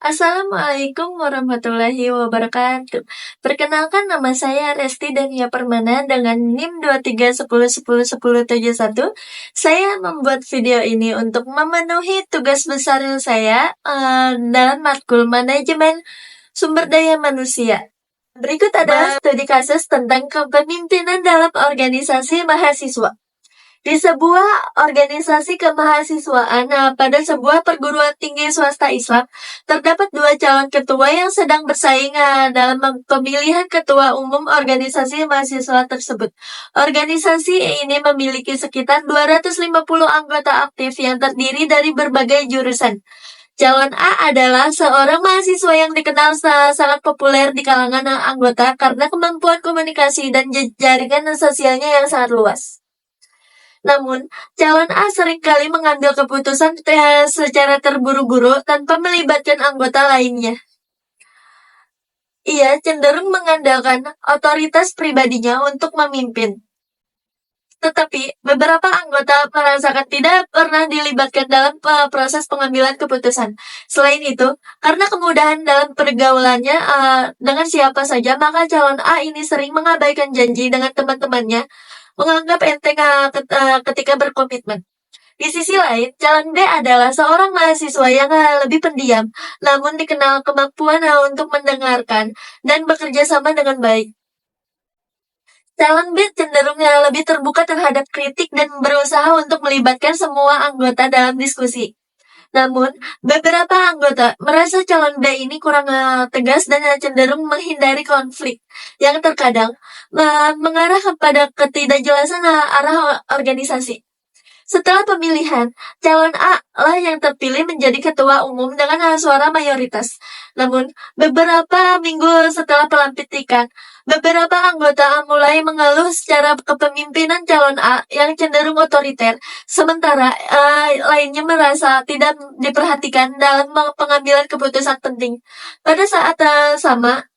Assalamualaikum warahmatullahi wabarakatuh. Perkenalkan nama saya Resti Dania Permana dengan NIM 2310101071. Saya membuat video ini untuk memenuhi tugas besar saya dalam matkul manajemen sumber daya manusia. Berikut adalah studi kasus tentang kepemimpinan dalam organisasi mahasiswa. Di sebuah organisasi kemahasiswaan pada sebuah perguruan tinggi swasta Islam, terdapat dua calon ketua yang sedang bersaing dalam pemilihan ketua umum organisasi mahasiswa tersebut. Organisasi ini memiliki sekitar 250 anggota aktif yang terdiri dari berbagai jurusan. Calon A adalah seorang mahasiswa yang dikenal sangat populer di kalangan anggota karena kemampuan komunikasi dan jaringan sosialnya yang sangat luas. Namun, calon A seringkali mengambil keputusan secara terburu-buru tanpa melibatkan anggota lainnya. Ia cenderung mengandalkan otoritas pribadinya untuk memimpin. Tetapi, beberapa anggota merasakan tidak pernah dilibatkan dalam proses pengambilan keputusan. Selain itu, karena kemudahan dalam pergaulannya dengan siapa saja, maka calon A ini sering mengabaikan janji dengan teman-temannya, menganggap enteng ketika berkomitmen. Di sisi lain, calon B adalah seorang mahasiswa yang lebih pendiam, namun dikenal kemampuan untuk mendengarkan dan bekerja sama dengan baik. Calon B cenderung lebih terbuka terhadap kritik dan berusaha untuk melibatkan semua anggota dalam diskusi. Namun, beberapa anggota merasa calon B ini kurang tegas dan cenderung menghindari konflik, yang terkadang mengarah kepada ketidakjelasan arah organisasi. Setelah pemilihan, calon A lah yang terpilih menjadi ketua umum dengan suara mayoritas. Namun, beberapa minggu setelah pelantikan, beberapa anggota mulai mengeluh secara kepemimpinan calon A yang cenderung otoriter, sementara lainnya merasa tidak diperhatikan dalam pengambilan keputusan penting. Pada saat sama,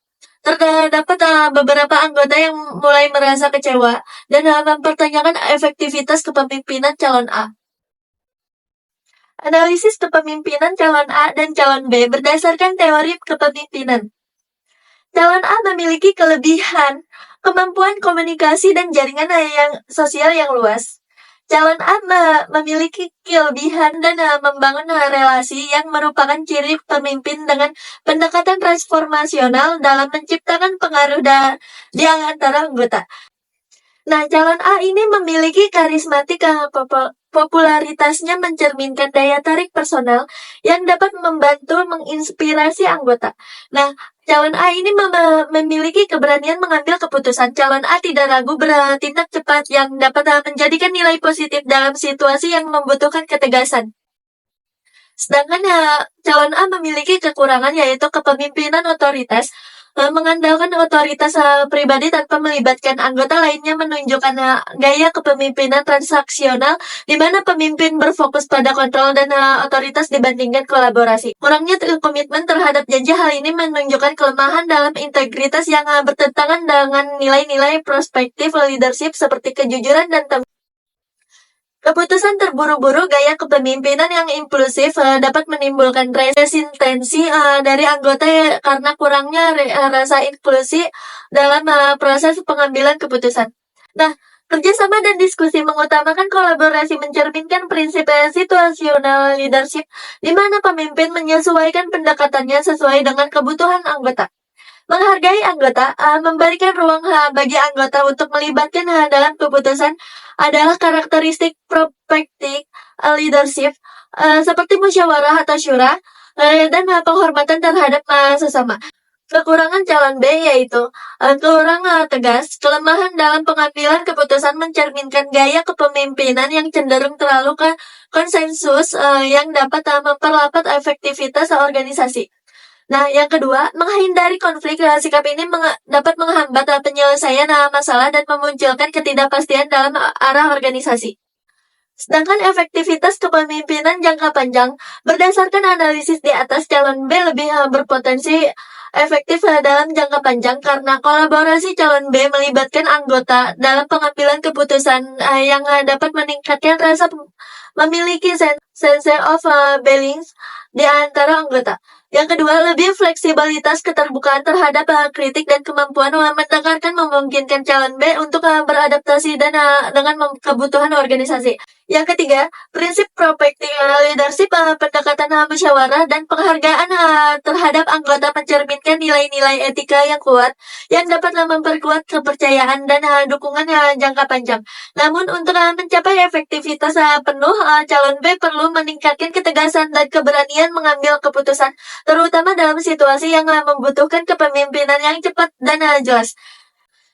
terdapat beberapa anggota yang mulai merasa kecewa dan mempertanyakan efektivitas kepemimpinan calon A. Analisis kepemimpinan calon A dan calon B berdasarkan teori kepemimpinan. Calon A memiliki kelebihan, kemampuan komunikasi dan jaringan sosial yang luas. Calon A memiliki kelebihan dan membangun relasi yang merupakan ciri pemimpin dengan pendekatan transformasional dalam menciptakan pengaruh di antara anggota. Nah, calon A ini memiliki karismatik, popularitasnya mencerminkan daya tarik personal yang dapat membantu menginspirasi anggota. Nah, calon A ini memiliki keberanian mengambil keputusan. Calon A tidak ragu bertindak cepat yang dapat menjadikan nilai positif dalam situasi yang membutuhkan ketegasan. Sedangkan calon A memiliki kekurangan yaitu kepemimpinan otoritas, mengandalkan otoritas pribadi tanpa melibatkan anggota lainnya menunjukkan gaya kepemimpinan transaksional di mana pemimpin berfokus pada kontrol dan otoritas dibandingkan kolaborasi. Kurangnya komitmen terhadap janji, hal ini menunjukkan kelemahan dalam integritas yang bertentangan dengan nilai-nilai prospektif leadership seperti kejujuran dan keputusan terburu-buru. Gaya kepemimpinan yang impulsif dapat menimbulkan resistensi dari anggota karena kurangnya rasa inklusi dalam proses pengambilan keputusan. Nah, kerjasama dan diskusi mengutamakan kolaborasi mencerminkan prinsip situational leadership, di mana pemimpin menyesuaikan pendekatannya sesuai dengan kebutuhan anggota. Menghargai anggota, memberikan ruang bagi anggota untuk melibatkan dalam keputusan adalah karakteristik prospektif leadership seperti musyawarah atau syura dan penghormatan terhadap sesama. Kekurangan calon B yaitu kurang tegas, kelemahan dalam pengambilan keputusan mencerminkan gaya kepemimpinan yang cenderung terlalu konsensus yang dapat memperlambat efektivitas organisasi. Nah, yang kedua, menghindari konflik. Sikap ini dapat menghambat penyelesaian masalah dan memunculkan ketidakpastian dalam arah organisasi. Sedangkan efektivitas kepemimpinan jangka panjang, berdasarkan analisis di atas, calon B lebih berpotensi efektif dalam jangka panjang karena kolaborasi calon B melibatkan anggota dalam pengambilan keputusan yang dapat meningkatkan rasa memiliki sense of belonging di antara anggota. Yang kedua, lebih fleksibilitas keterbukaan terhadap kritik dan kemampuan mendengarkan memungkinkan calon B untuk beradaptasi dan dengan kebutuhan organisasi. Yang ketiga, prinsip proactive leadership, pendekatan musyawarah dan penghargaan terhadap anggota mencerminkan nilai-nilai etika yang kuat yang dapat memperkuat kepercayaan dan dukungan jangka panjang. Namun untuk mencapai efektivitas penuh, calon B perlu meningkatkan ketegasan dan keberanian mengambil keputusan, terutama dalam situasi yang membutuhkan kepemimpinan yang cepat dan jelas.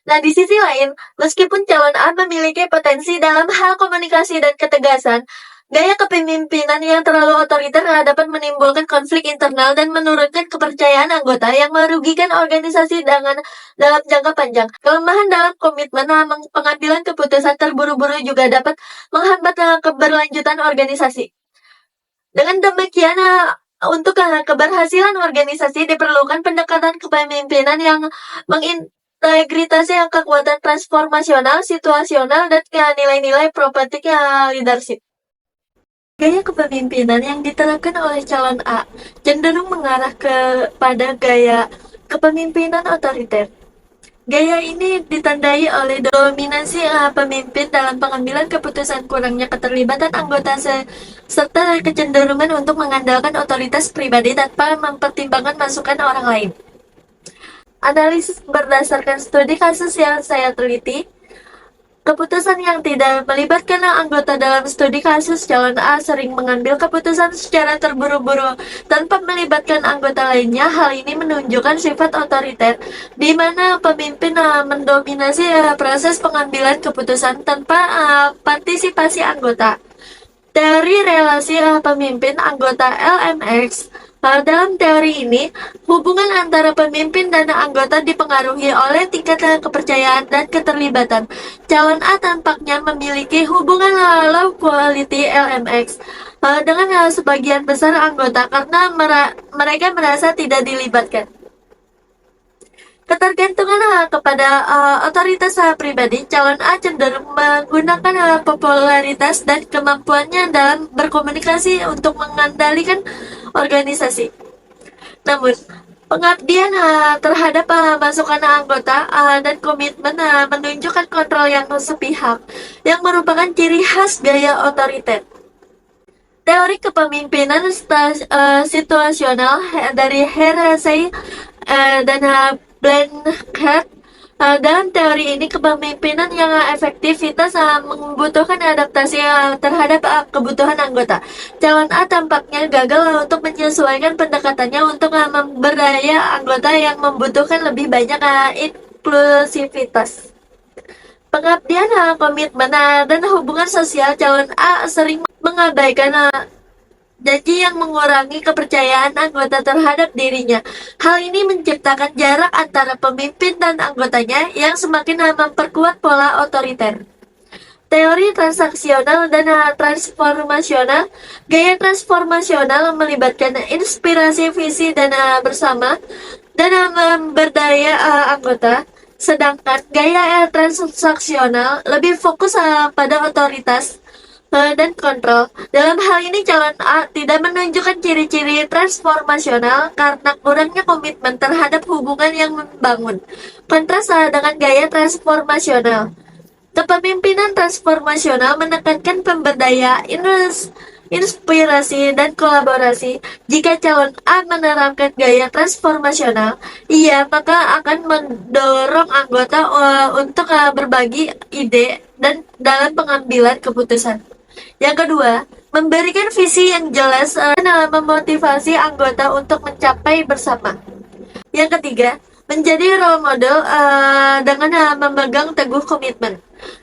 Nah, di sisi lain, meskipun calon A memiliki potensi dalam hal komunikasi dan ketegasan, gaya kepemimpinan yang terlalu otoriter dapat menimbulkan konflik internal dan menurunkan kepercayaan anggota yang merugikan organisasi dalam jangka panjang. Kelemahan dalam komitmen pengambilan keputusan terburu-buru juga dapat menghambat keberlanjutan organisasi. Dengan demikian, untuk keberhasilan organisasi diperlukan pendekatan kepemimpinan yang mengintegritasi kekuatan transformasional, situasional, dan nilai-nilai proaktif leadership. Gaya kepemimpinan yang diterapkan oleh calon A cenderung mengarah kepada gaya kepemimpinan otoriter. Gaya ini ditandai oleh dominasi pemimpin dalam pengambilan keputusan, kurangnya keterlibatan anggota, serta kecenderungan untuk mengandalkan otoritas pribadi tanpa mempertimbangkan masukan orang lain. Analisis berdasarkan studi kasus yang saya teliti, keputusan yang tidak melibatkan anggota dalam studi kasus calon A sering mengambil keputusan secara terburu-buru tanpa melibatkan anggota lainnya. Hal ini menunjukkan sifat otoriter, di mana pemimpin mendominasi proses pengambilan keputusan tanpa partisipasi anggota. Teori relasi pemimpin anggota LMX. Dalam teori ini, hubungan antara pemimpin dan anggota dipengaruhi oleh tingkat kepercayaan dan keterlibatan. Calon A tampaknya memiliki hubungan low quality LMX dengan sebagian besar anggota karena mereka merasa tidak dilibatkan. Ketergantungan kepada otoritas pribadi, calon A cenderung menggunakan popularitas dan kemampuannya dalam berkomunikasi untuk mengendalikan organisasi. Namun, pengabdian terhadap masukan anggota dan komitmen menunjukkan kontrol yang sepihak, yang merupakan ciri khas gaya otoriter. Teori kepemimpinan situasional dari Hersey dan Blanchard. Dalam teori ini, kepemimpinan yang efektivitas membutuhkan adaptasi terhadap kebutuhan anggota. Calon A tampaknya gagal untuk menyesuaikan pendekatannya untuk memberdaya anggota yang membutuhkan lebih banyak inklusivitas. Pengabdian, komitmen, dan hubungan sosial, calon A sering mengabaikan janji yang mengurangi kepercayaan anggota terhadap dirinya. Hal ini menciptakan jarak antara pemimpin dan anggotanya yang semakin memperkuat pola otoriter. Teori transaksional dan transformasional. Gaya transformasional melibatkan inspirasi visi dan bersama dan memberdaya anggota. Sedangkan gaya transaksional lebih fokus pada otoritas dan kontrol. Dalam hal ini, calon A tidak menunjukkan ciri-ciri transformasional karena kurangnya komitmen terhadap hubungan yang membangun. Kontras dengan gaya transformasional. Kepemimpinan transformasional menekankan pemberdaya, inspirasi, dan kolaborasi. Jika calon A menerapkan gaya transformasional, ia maka akan mendorong anggota untuk berbagi ide dan dalam pengambilan keputusan. Yang kedua, memberikan visi yang jelas dan memotivasi anggota untuk mencapai bersama. Yang ketiga, menjadi role model dengan memegang teguh komitmen.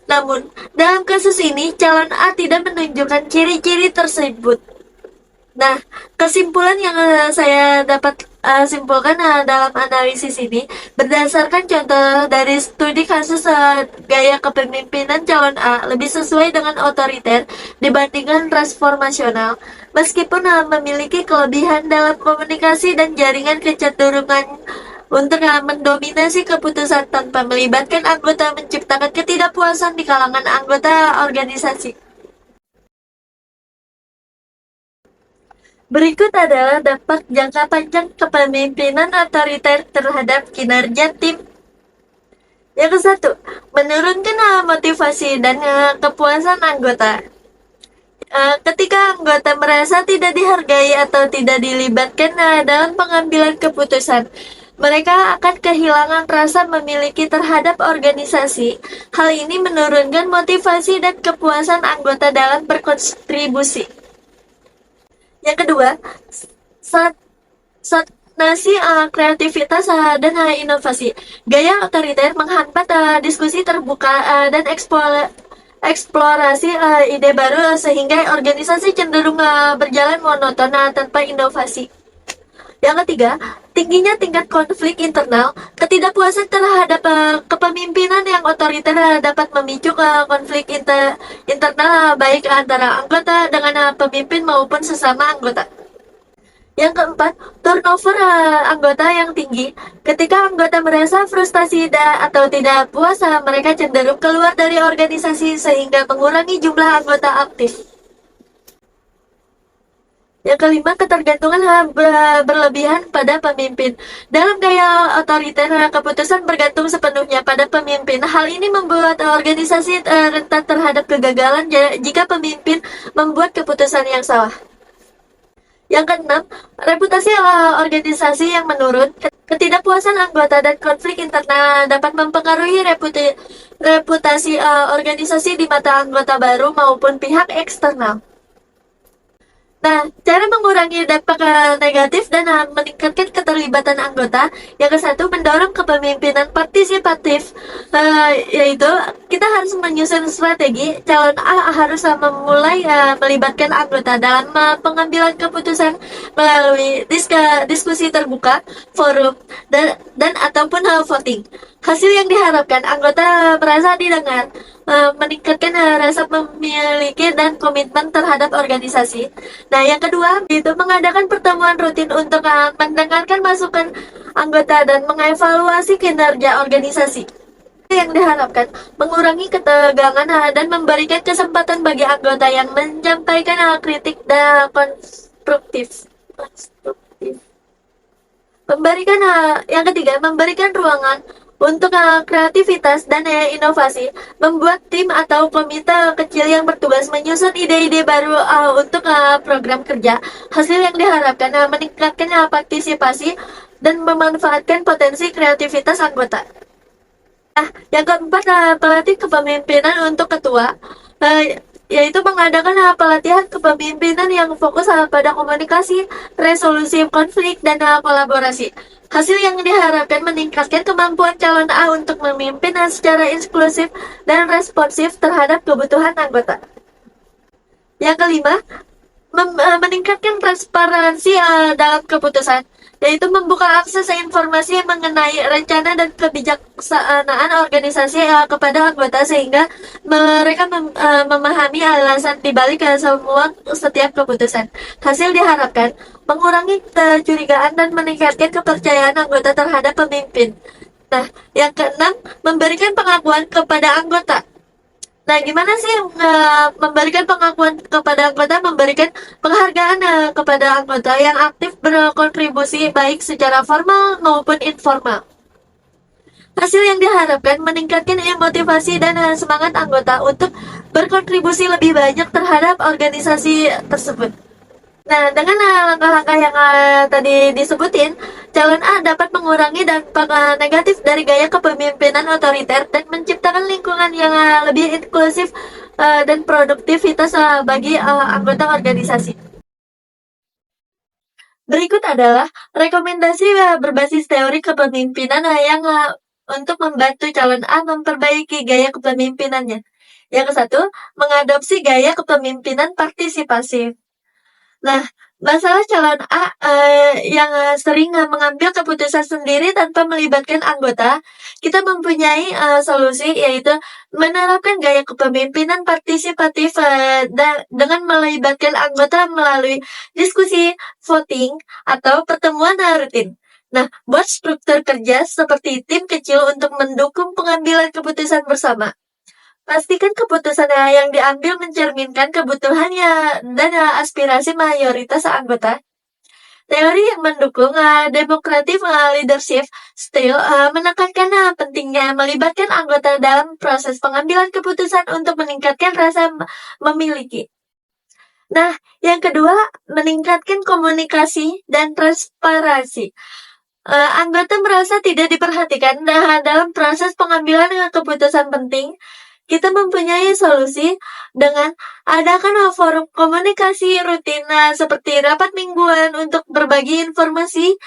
Namun, dalam kasus ini, calon A tidak menunjukkan ciri-ciri tersebut. Nah, kesimpulan yang saya dapat simpulkan dalam analisis ini berdasarkan contoh dari studi kasus gaya kepemimpinan calon A lebih sesuai dengan otoriter dibandingkan transformasional, meskipun memiliki kelebihan dalam komunikasi dan jaringan kecenderungan untuk mendominasi keputusan tanpa melibatkan anggota menciptakan ketidakpuasan di kalangan anggota organisasi. Berikut adalah dampak jangka panjang kepemimpinan otoriter terhadap kinerja tim. Yang ke-1, menurunkan motivasi dan kepuasan anggota. Ketika anggota merasa tidak dihargai atau tidak dilibatkan dalam pengambilan keputusan, mereka akan kehilangan rasa memiliki terhadap organisasi. Hal ini menurunkan motivasi dan kepuasan anggota dalam berkontribusi. Yang kedua, saat stagnasi kreativitas dan inovasi. Gaya otoriter menghambat diskusi terbuka dan eksplorasi ide baru sehingga organisasi cenderung berjalan monoton tanpa inovasi. Yang ketiga, tingginya tingkat konflik internal. Ketidakpuasan terhadap kepemimpinan yang otoriter dapat memicu konflik internal baik antara anggota dengan pemimpin maupun sesama anggota. Yang keempat, turnover anggota yang tinggi. Ketika anggota merasa frustasi atau tidak puas, mereka cenderung keluar dari organisasi sehingga mengurangi jumlah anggota aktif. Yang kelima, ketergantungan berlebihan pada pemimpin. Dalam gaya otoriter, keputusan bergantung sepenuhnya pada pemimpin. Hal ini membuat organisasi rentan terhadap kegagalan jika pemimpin membuat keputusan yang salah. Yang keenam, reputasi organisasi yang menurun. Ketidakpuasan anggota dan konflik internal dapat mempengaruhi reputasi organisasi di mata anggota baru maupun pihak eksternal. Nah, cara mengurangi dampak negatif dan meningkatkan keterlibatan anggota. Yang ke-1, mendorong kepemimpinan partisipatif, yaitu kita harus menyusun strategi. Calon A harus memulai melibatkan anggota dalam pengambilan keputusan melalui diskusi terbuka, forum, dan ataupun voting. Hasil yang diharapkan anggota merasa didengar, meningkatkan rasa memiliki dan komitmen terhadap organisasi. Nah, yang kedua, itu mengadakan pertemuan rutin untuk mendengarkan masukan anggota dan mengevaluasi kinerja organisasi. Yang diharapkan mengurangi ketegangan dan memberikan kesempatan bagi anggota yang menyampaikan kritik dan konstruktif. Yang ketiga, memberikan ruangan untuk kreativitas dan inovasi, membuat tim atau komite kecil yang bertugas menyusun ide-ide baru untuk program kerja. Hasil yang diharapkan meningkatkan partisipasi dan memanfaatkan potensi kreativitas anggota. Nah, yang keempat, pelatih kepemimpinan untuk ketua, yaitu mengadakan pelatihan kepemimpinan yang fokus pada komunikasi, resolusi konflik, dan kolaborasi. Hasil yang diharapkan meningkatkan kemampuan calon A untuk memimpin secara inklusif dan responsif terhadap kebutuhan anggota. Yang kelima, meningkatkan transparansi dalam keputusan, yaitu membuka akses informasi mengenai rencana dan kebijaksanaan organisasi kepada anggota sehingga mereka memahami alasan dibalik setiap keputusan. Hasil diharapkan mengurangi kecurigaan dan meningkatkan kepercayaan anggota terhadap pemimpin. Nah, yang keenam, memberikan pengakuan kepada anggota. Nah, gimana sih memberikan pengakuan kepada anggota? Memberikan penghargaan kepada anggota yang aktif berkontribusi baik secara formal maupun informal. Hasil yang diharapkan meningkatkan motivasi dan semangat anggota untuk berkontribusi lebih banyak terhadap organisasi tersebut. Nah, dengan langkah-langkah yang tadi disebutin, calon A dapat mengurangi dampak negatif dari gaya kepemimpinan otoriter dan menciptakan lingkungan yang lebih inklusif dan produktivitas bagi anggota organisasi. Berikut adalah rekomendasi berbasis teori kepemimpinan yang untuk membantu calon A memperbaiki gaya kepemimpinannya. Yang ke-1, mengadopsi gaya kepemimpinan partisipasif. Nah, masalah calon A yang sering mengambil keputusan sendiri tanpa melibatkan anggota, kita mempunyai solusi, yaitu menerapkan gaya kepemimpinan partisipatif dengan melibatkan anggota melalui diskusi, voting, atau pertemuan rutin. Nah, buat struktur kerja seperti tim kecil untuk mendukung pengambilan keputusan bersama. Pastikan keputusan yang diambil mencerminkan kebutuhannya dan aspirasi mayoritas anggota. Teori yang mendukung democratic leadership style menekankan pentingnya melibatkan anggota dalam proses pengambilan keputusan untuk meningkatkan rasa memiliki. Nah, yang kedua, meningkatkan komunikasi dan transparansi. Anggota merasa tidak diperhatikan dalam proses pengambilan keputusan penting. Kita mempunyai solusi dengan adakan forum komunikasi rutin seperti rapat mingguan untuk berbagi informasi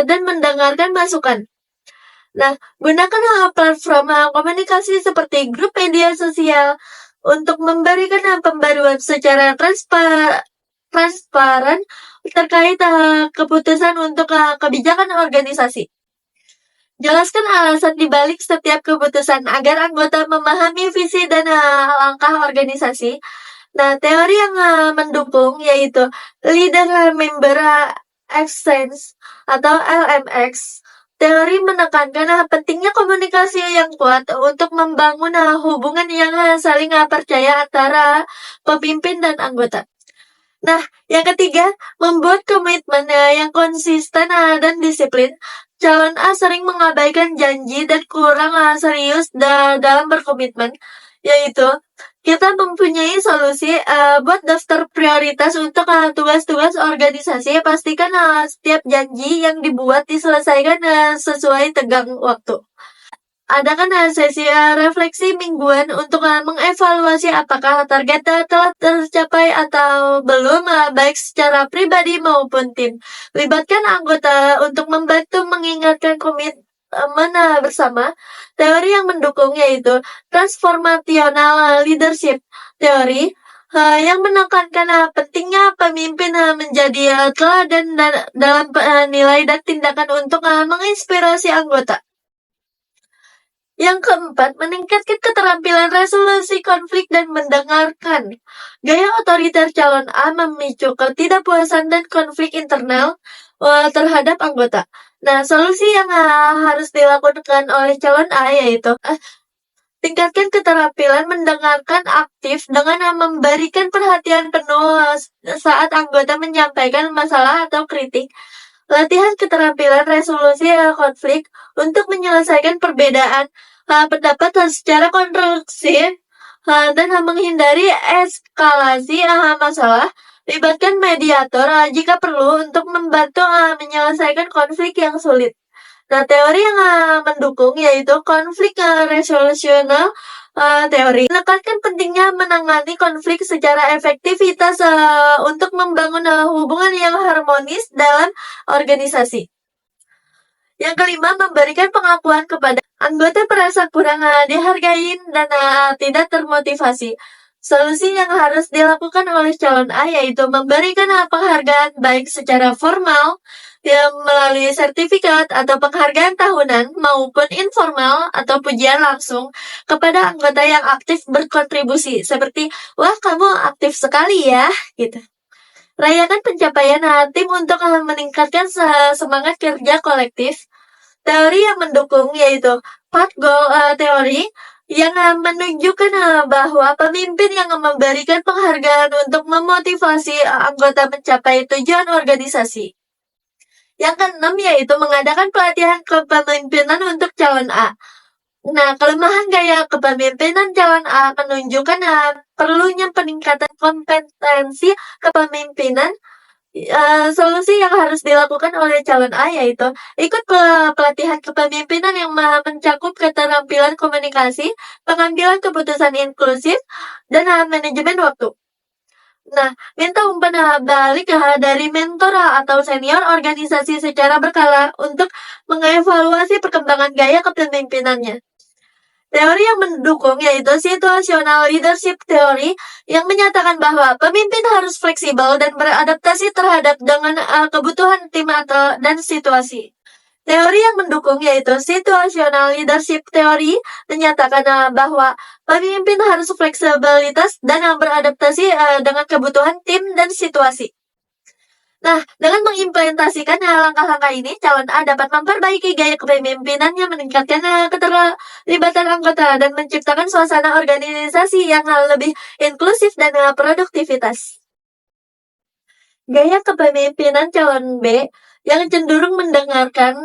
dan mendengarkan masukan. Nah, gunakan platform komunikasi seperti grup media sosial untuk memberikan pembaruan secara transparan terkait keputusan untuk kebijakan organisasi. Jelaskan alasan dibalik setiap keputusan agar anggota memahami visi dan langkah organisasi. Nah, teori yang mendukung yaitu Leader Member Exchange atau LMX. Teori menekankan pentingnya komunikasi yang kuat untuk membangun hubungan yang saling percaya antara pemimpin dan anggota. Nah, yang ketiga, membuat komitmen yang konsisten dan disiplin. Calon A sering mengabaikan janji dan kurang serius dalam berkomitmen, yaitu kita mempunyai solusi buat daftar prioritas untuk tugas-tugas organisasi. Pastikan setiap janji yang dibuat diselesaikan sesuai tenggang waktu. Adakan sesi refleksi mingguan untuk mengevaluasi apakah target telah tercapai atau belum, baik secara pribadi maupun tim. Libatkan anggota untuk membantu mengingatkan komitmen bersama. Teori yang mendukung yaitu transformational leadership teori yang menekankan pentingnya pemimpin menjadi teladan dalam nilai dan tindakan untuk menginspirasi anggota. Yang keempat, meningkatkan keterampilan resolusi konflik dan mendengarkan. Gaya otoriter calon A memicu ketidakpuasan dan konflik internal terhadap anggota. Nah, solusi yang harus dilakukan oleh calon A yaitu tingkatkan keterampilan mendengarkan aktif dengan memberikan perhatian penuh saat anggota menyampaikan masalah atau kritik. Latihan keterampilan resolusi konflik untuk menyelesaikan perbedaan pendapat secara konstruksi dan menghindari eskalasi masalah. Libatkan mediator jika perlu untuk membantu menyelesaikan konflik yang sulit. Nah, teori yang mendukung yaitu konflik resolutional teori menekankan pentingnya menangani konflik secara efektivitas untuk membangun hubungan yang harmonis dalam organisasi. Yang kelima, memberikan pengakuan kepada anggota merasa kurang dihargai dan tidak termotivasi. Solusi yang harus dilakukan oleh calon A yaitu memberikan penghargaan baik secara formal yang melalui sertifikat atau penghargaan tahunan maupun informal atau pujian langsung kepada anggota yang aktif berkontribusi seperti wah kamu aktif sekali ya gitu. Rayakan pencapaian tim untuk meningkatkan semangat kerja kolektif. Teori yang mendukung yaitu path goal teori yang menunjukkan bahwa pemimpin yang memberikan penghargaan untuk memotivasi anggota mencapai tujuan organisasi. Yang keenam yaitu mengadakan pelatihan kepemimpinan untuk calon A. Nah, kelemahan gaya kepemimpinan calon A menunjukkan perlunya peningkatan kompetensi kepemimpinan. Solusi yang harus dilakukan oleh calon A yaitu ikut pelatihan kepemimpinan yang mencakup keterampilan komunikasi, pengambilan keputusan inklusif, dan manajemen waktu. Nah, minta umpan balik dari mentor atau senior organisasi secara berkala untuk mengevaluasi perkembangan gaya kepemimpinannya. Teori yang mendukung yaitu situational leadership theory yang menyatakan bahwa pemimpin harus fleksibel dan beradaptasi terhadap dengan kebutuhan tim dan situasi. Teori yang mendukung yaitu situational leadership theory menyatakan bahwa pemimpin harus fleksibilitas dan beradaptasi dengan kebutuhan tim dan situasi. Nah, dengan mengimplementasikan langkah-langkah ini, calon A dapat memperbaiki gaya kepemimpinannya, meningkatkan keterlibatan anggota, dan menciptakan suasana organisasi yang lebih inklusif dan produktivitas. Gaya kepemimpinan calon B yang cenderung mendengarkan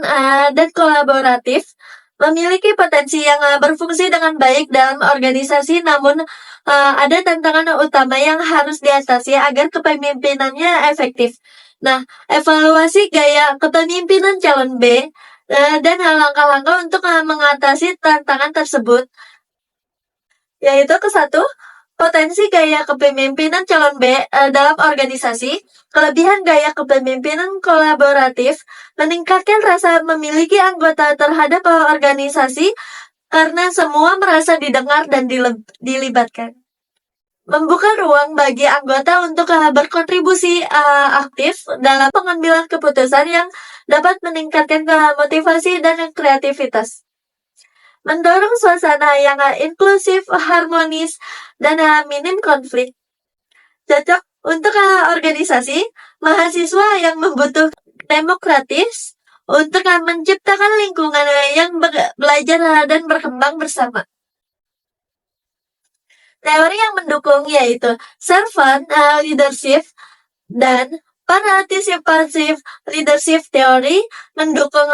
dan kolaboratif memiliki potensi yang berfungsi dengan baik dalam organisasi, namun ada tantangan utama yang harus diatasi agar kepemimpinannya efektif. Nah, evaluasi gaya kepemimpinan calon B dan langkah-langkah untuk mengatasi tantangan tersebut, yaitu ke satu, potensi gaya kepemimpinan calon B dalam organisasi, kelebihan gaya kepemimpinan kolaboratif, meningkatkan rasa memiliki anggota terhadap organisasi karena semua merasa didengar dan dilibatkan. Membuka ruang bagi anggota untuk berkontribusi aktif dalam pengambilan keputusan yang dapat meningkatkan motivasi dan kreativitas. Mendorong suasana yang inklusif, harmonis, dan minim konflik. Cocok untuk organisasi mahasiswa yang membutuhkan demokratis untuk menciptakan lingkungan yang belajar dan berkembang bersama. Teori yang mendukung yaitu servant leadership dan participative leadership theory mendukung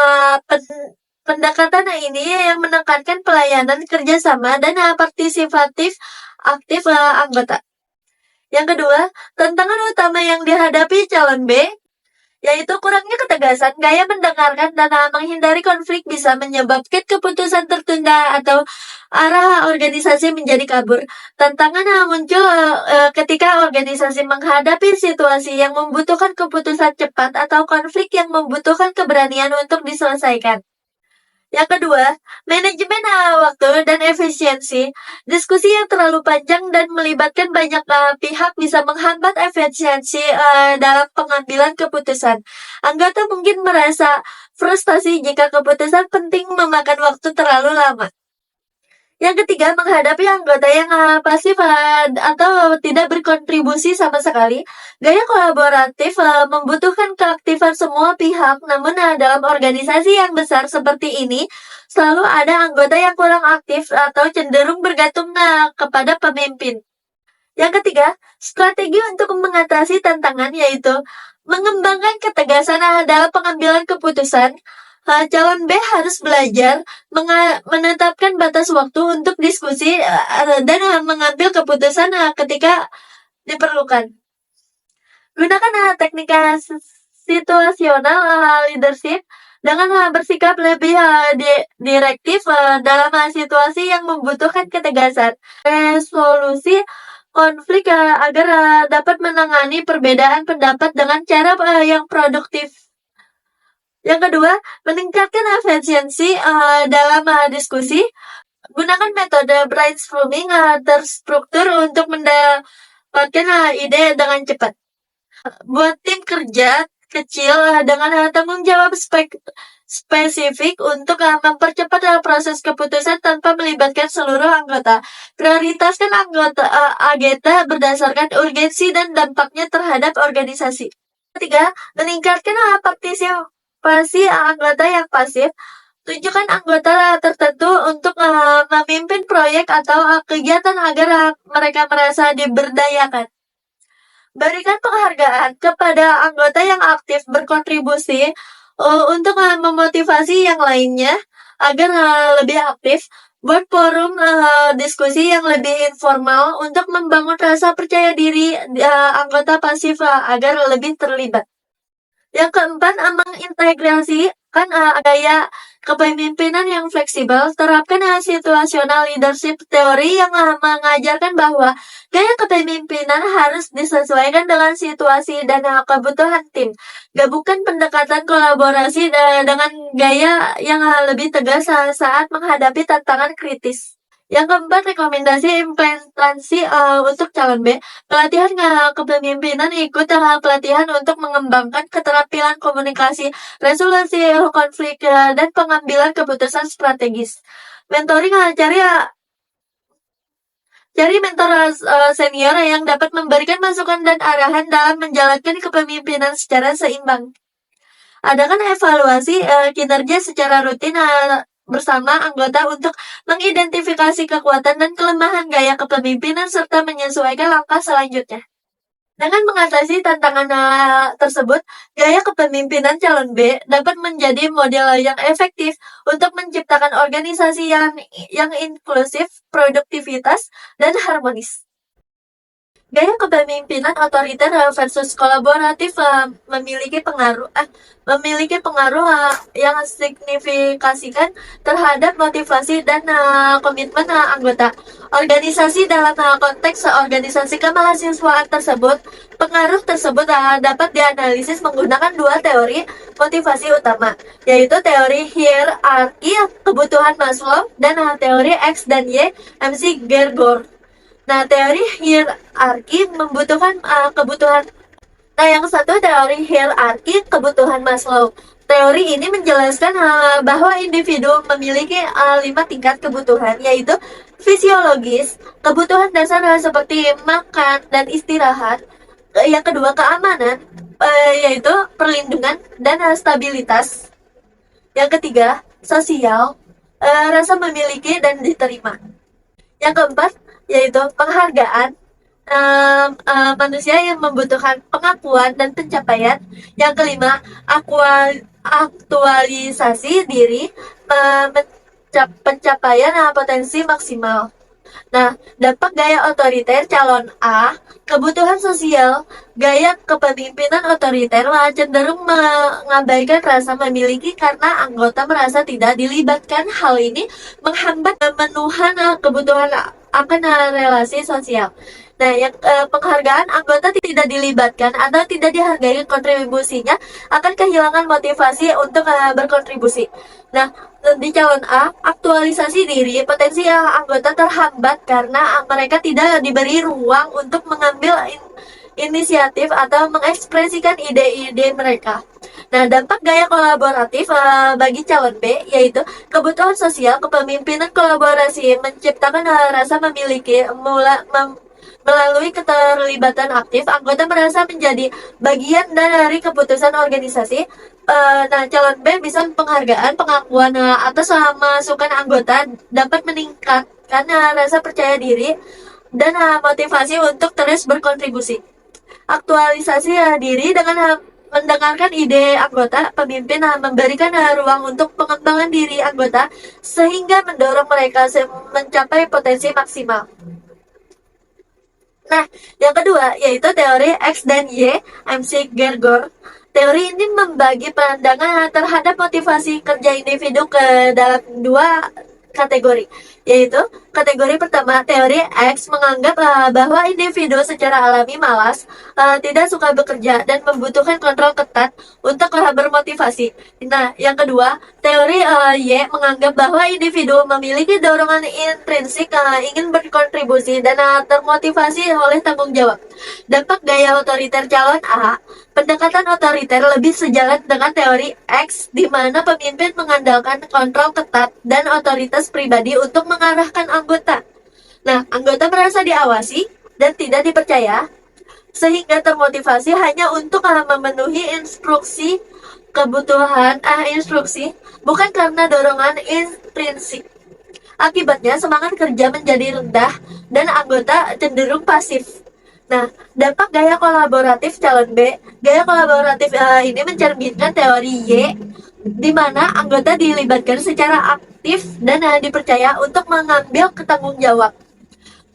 pendekatan ini yang menekankan pelayanan, kerjasama, dan partisipatif aktif anggota. Yang kedua, tantangan utama yang dihadapi calon B yaitu kurangnya ketegasan. Gaya mendengarkan dan menghindari konflik bisa menyebabkan keputusan tertunda atau arah organisasi menjadi kabur. Tantangan muncul ketika organisasi menghadapi situasi yang membutuhkan keputusan cepat atau konflik yang membutuhkan keberanian untuk diselesaikan. Yang kedua, manajemen waktu dan efisiensi. Diskusi yang terlalu panjang dan melibatkan banyak pihak bisa menghambat efisiensi dalam pengambilan keputusan. Anggota mungkin merasa frustasi jika keputusan penting memakan waktu terlalu lama. Yang ketiga, menghadapi anggota yang pasif atau tidak berkontribusi sama sekali. Gaya kolaboratif membutuhkan keaktifan semua pihak, namun dalam organisasi yang besar seperti ini, selalu ada anggota yang kurang aktif atau cenderung bergantung kepada pemimpin. Yang ketiga, strategi untuk mengatasi tantangan yaitu mengembangkan ketegasan dalam pengambilan keputusan. Calon B harus belajar menetapkan batas waktu untuk diskusi dan mengambil keputusan ketika diperlukan. Gunakan teknik situasional leadership dengan bersikap lebih direktif dalam situasi yang membutuhkan ketegasan. Resolusi konflik agar dapat menangani perbedaan pendapat dengan cara yang produktif. Yang kedua, meningkatkan efisiensi dalam diskusi. Gunakan metode brainstorming terstruktur untuk mendapatkan ide dengan cepat. Buat tim kerja kecil dengan tanggung jawab spesifik untuk mempercepat proses keputusan tanpa melibatkan seluruh anggota. Prioritaskan agenda berdasarkan urgensi dan dampaknya terhadap organisasi. Ketiga, meningkatkan partisipasi anggota yang pasif. Tunjukkan anggota tertentu untuk memimpin proyek atau kegiatan agar mereka merasa diberdayakan. Berikan penghargaan kepada anggota yang aktif berkontribusi untuk memotivasi yang lainnya agar lebih aktif. Buat forum diskusi yang lebih informal untuk membangun rasa percaya diri anggota pasif agar lebih terlibat. Yang keempat, mengintegrasikan gaya kepemimpinan yang fleksibel. Terapkan situational leadership teori yang mengajarkan bahwa gaya kepemimpinan harus disesuaikan dengan situasi dan kebutuhan tim. Gabungkan pendekatan kolaborasi dengan gaya yang lebih tegas saat menghadapi tantangan kritis. Yang keempat, rekomendasi implementasi untuk calon B. Pelatihan kepemimpinan ikut pelatihan untuk mengembangkan keterampilan komunikasi, resolusi konflik, dan pengambilan keputusan strategis. Mentoring cari Cari mentor senior yang dapat memberikan masukan dan arahan dalam menjalankan kepemimpinan secara seimbang. Adakan evaluasi kinerja secara rutin bersama anggota untuk mengidentifikasi kekuatan dan kelemahan gaya kepemimpinan serta menyesuaikan langkah selanjutnya. Dengan mengatasi tantangan tersebut, gaya kepemimpinan calon B dapat menjadi model yang efektif untuk menciptakan organisasi yang inklusif, produktivitas, dan harmonis. Gaya kepemimpinan otoriter versus kolaboratif memiliki pengaruh yang signifikan terhadap motivasi dan komitmen anggota organisasi. Dalam konteks organisasi kemahasiswaan tersebut, pengaruh tersebut dapat dianalisis menggunakan dua teori motivasi utama, yaitu teori hierarki kebutuhan Maslow dan teori X dan Y MC-Gergor. Nah, teori hierarki membutuhkan kebutuhan. Nah, yang satu teori hierarki kebutuhan Maslow. Teori ini menjelaskan bahwa individu memiliki 5 tingkat kebutuhan, yaitu fisiologis, kebutuhan dasar seperti makan dan istirahat. Yang kedua keamanan, yaitu perlindungan dan stabilitas. Yang ketiga sosial, rasa memiliki dan diterima. Yang keempat yaitu penghargaan, manusia yang membutuhkan pengakuan dan pencapaian. Yang kelima, aktualisasi diri, pencapaian potensi maksimal. Nah, dampak gaya otoriter calon A, kebutuhan sosial, gaya kepemimpinan otoriter cenderung mengabaikan rasa memiliki karena anggota merasa tidak dilibatkan. Hal ini menghambat pemenuhan kebutuhan akan relasi sosial. Nah, yang penghargaan anggota tidak dilibatkan atau tidak dihargai kontribusinya akan kehilangan motivasi untuk berkontribusi. Nah, di calon A, aktualisasi diri, potensi anggota terhambat karena mereka tidak diberi ruang untuk mengambil inisiatif atau mengekspresikan ide-ide mereka. Nah, dampak gaya kolaboratif bagi calon B yaitu kebutuhan sosial, kepemimpinan kolaborasi menciptakan rasa memiliki melalui keterlibatan aktif, anggota merasa menjadi bagian dari keputusan organisasi. Nah, calon B bisa penghargaan, pengakuan atas masukan anggota dapat meningkatkan rasa percaya diri dan motivasi untuk terus berkontribusi. Aktualisasi diri dengan mendengarkan ide anggota, pemimpin memberikan ruang untuk pengembangan diri anggota sehingga mendorong mereka mencapai potensi maksimal. Nah, yang kedua yaitu teori X dan Y MC-Gergor. Teori ini membagi pandangan terhadap motivasi kerja individu ke dalam dua kategori, yaitu kategori pertama, teori X menganggap bahwa individu secara alami malas, tidak suka bekerja, dan membutuhkan kontrol ketat untuk bermotivasi. Nah, yang kedua, teori Y menganggap bahwa individu memiliki dorongan intrinsik ingin berkontribusi dan termotivasi oleh tanggung jawab. Dampak gaya otoriter calon A, pendekatan otoriter lebih sejalan dengan teori X, di mana pemimpin mengandalkan kontrol ketat dan otoritas pribadi untuk mengarahkan anggota. Nah, anggota merasa diawasi dan tidak dipercaya, sehingga termotivasi hanya untuk memenuhi instruksi bukan karena dorongan intrinsik. Akibatnya, semangat kerja menjadi rendah dan anggota cenderung pasif. Nah, dampak gaya kolaboratif calon B. Gaya kolaboratif ini mencerminkan teori Y, di mana anggota dilibatkan secara aktif dan dipercaya untuk mengambil tanggung jawab.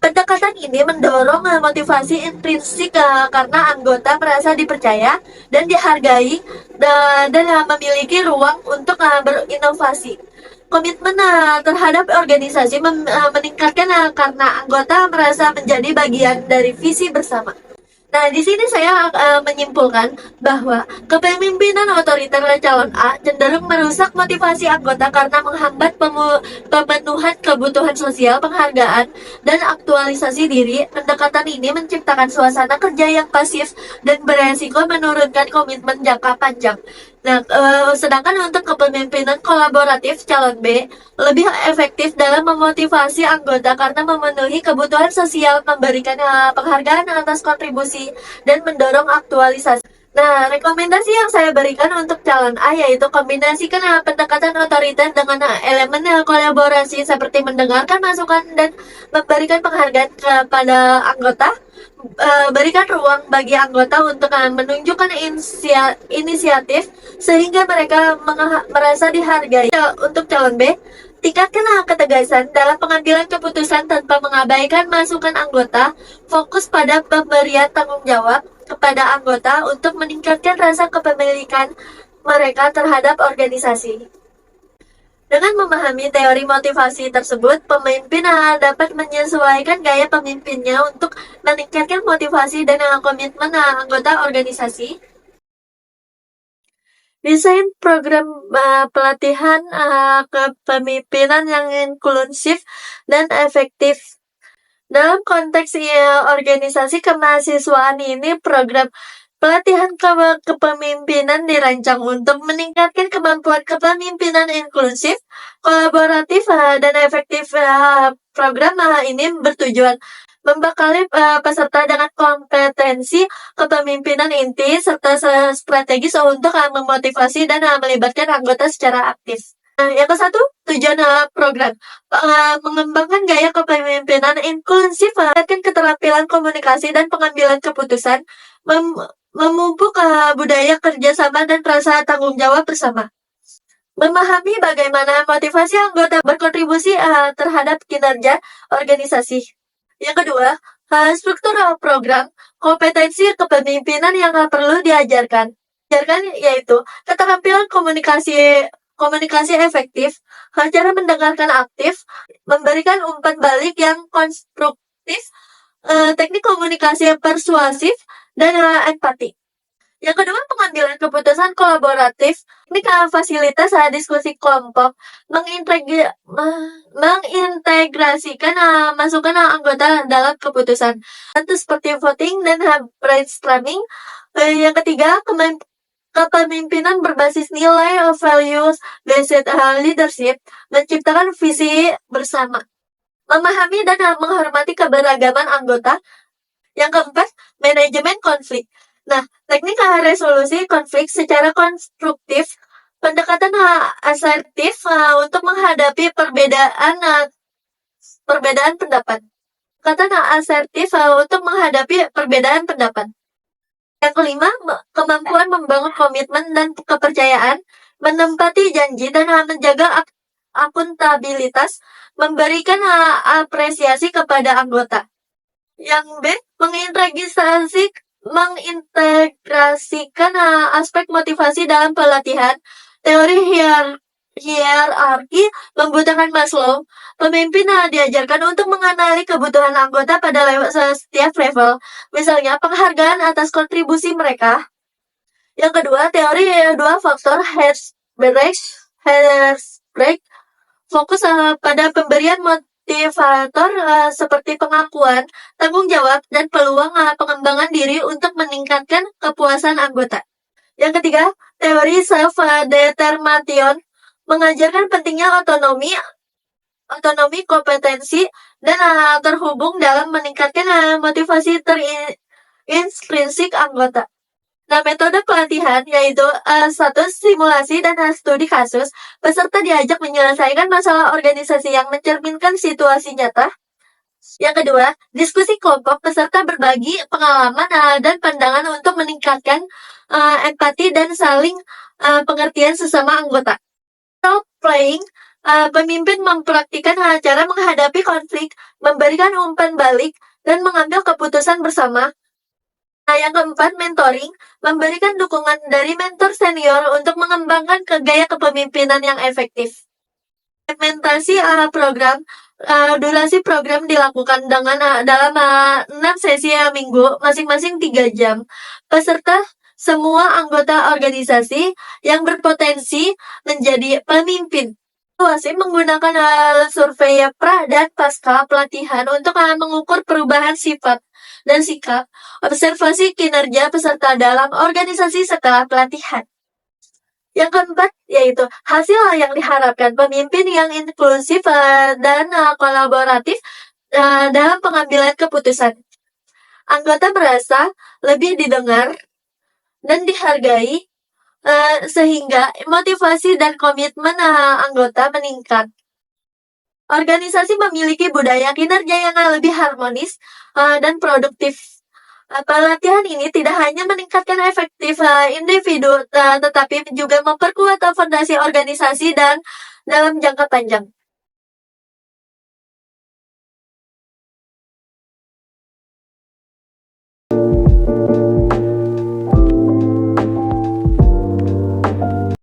Pendekatan ini mendorong motivasi intrinsik karena anggota merasa dipercaya dan dihargai dan memiliki ruang untuk berinovasi. Komitmen terhadap organisasi meningkatkan karena anggota merasa menjadi bagian dari visi bersama. Nah, di sini saya menyimpulkan bahwa kepemimpinan otoriter calon A cenderung merusak motivasi anggota karena menghambat pemenuhan kebutuhan sosial, penghargaan, dan aktualisasi diri. Pendekatan ini menciptakan suasana kerja yang pasif dan beresiko menurunkan komitmen jangka panjang. Nah, sedangkan untuk kepemimpinan kolaboratif, calon B lebih efektif dalam memotivasi anggota karena memenuhi kebutuhan sosial, memberikan penghargaan atas kontribusi, dan mendorong aktualisasi. Nah, rekomendasi yang saya berikan untuk calon A yaitu kombinasikan pendekatan otoriter dengan elemen kolaborasi seperti mendengarkan masukan dan memberikan penghargaan kepada anggota. Berikan ruang bagi anggota untuk menunjukkan inisiatif sehingga mereka merasa dihargai. Untuk calon B, tingkatkan ketegasan dalam pengambilan keputusan tanpa mengabaikan masukan anggota. Fokus pada pemberian tanggung jawab kepada anggota untuk meningkatkan rasa kepemilikan mereka terhadap organisasi. Dengan memahami teori motivasi tersebut, pemimpin dapat menyesuaikan gaya pemimpinnya untuk meningkatkan motivasi dan komitmen anggota organisasi. Desain program pelatihan kepemimpinan yang inklusif dan efektif. Dalam konteks organisasi kemahasiswaan ini, program pelatihan kepemimpinan dirancang untuk meningkatkan kemampuan kepemimpinan inklusif, kolaboratif, dan efektif. Program ini bertujuan membekali peserta dengan kompetensi kepemimpinan inti serta strategis untuk memotivasi dan melibatkan anggota secara aktif. Yang ke satu, tujuan program mengembangkan gaya kepemimpinan inklusif, meningkatkan keterampilan komunikasi dan pengambilan keputusan, memupuk budaya kerjasama dan rasa tanggung jawab bersama. Memahami bagaimana motivasi anggota berkontribusi terhadap kinerja organisasi. Yang kedua, struktur program, kompetensi kepemimpinan yang perlu diajarkan. Yaitu keterampilan komunikasi efektif, cara mendengarkan aktif, memberikan umpan balik yang konstruktif, teknik komunikasi yang persuasif, dan empati. Yang kedua, pengambilan keputusan kolaboratif, teknik fasilitas diskusi kelompok, mengintegrasikan masukan anggota dalam keputusan, tentu seperti voting dan brainstorming. Yang ketiga, kepemimpinan berbasis nilai values based leadership, menciptakan visi bersama, memahami dan menghormati keberagaman anggota. Yang keempat, manajemen konflik. Nah, teknik resolusi konflik secara konstruktif, pendekatan asertif untuk menghadapi perbedaan pendapat. Pendekatan asertif untuk menghadapi perbedaan pendapat. Yang kelima, kemampuan membangun komitmen dan kepercayaan, menempati janji dan menjaga akuntabilitas, memberikan apresiasi kepada anggota. Yang B, mengintegrasikan aspek motivasi dalam pelatihan. Teori hierarki membutuhkan Maslow. Pemimpin diajarkan untuk mengenali kebutuhan anggota pada setiap level, misalnya penghargaan atas kontribusi mereka. Yang kedua, teori dua faktor Herzberg fokus pada pemberian motivator seperti pengakuan, tanggung jawab, dan peluang pengembangan diri untuk meningkatkan kepuasan anggota. Yang ketiga, teori self-determination mengajarkan pentingnya otonomi, kompetensi, dan terhubung dalam meningkatkan motivasi intrinsik anggota. Nah, metode pelatihan yaitu satu, simulasi dan studi kasus. Peserta diajak menyelesaikan masalah organisasi yang mencerminkan situasi nyata. Yang kedua, diskusi kelompok. Peserta berbagi pengalaman dan pandangan untuk meningkatkan empati dan saling pengertian sesama anggota. Role playing, pemimpin mempraktikkan cara menghadapi konflik, memberikan umpan balik, dan mengambil keputusan bersama. Nah, yang keempat, mentoring, memberikan dukungan dari mentor senior untuk mengembangkan gaya kepemimpinan yang efektif. Implementasi program, durasi program dilakukan dalam 6 sesi minggu, masing-masing 3 jam. Peserta semua anggota organisasi yang berpotensi menjadi pemimpin. Evaluasi menggunakan survei pra dan pasca pelatihan untuk mengukur perubahan sifat dan sikap, observasi kinerja peserta dalam organisasi setelah pelatihan. Yang keempat, yaitu hasil yang diharapkan pemimpin yang inklusif dan kolaboratif dalam pengambilan keputusan. Anggota merasa lebih didengar dan dihargai, sehingga motivasi dan komitmen anggota meningkat. Organisasi memiliki budaya kinerja yang lebih harmonis dan produktif. Pelatihan ini tidak hanya meningkatkan efektif individu, tetapi juga memperkuat fondasi organisasi dan dalam jangka panjang.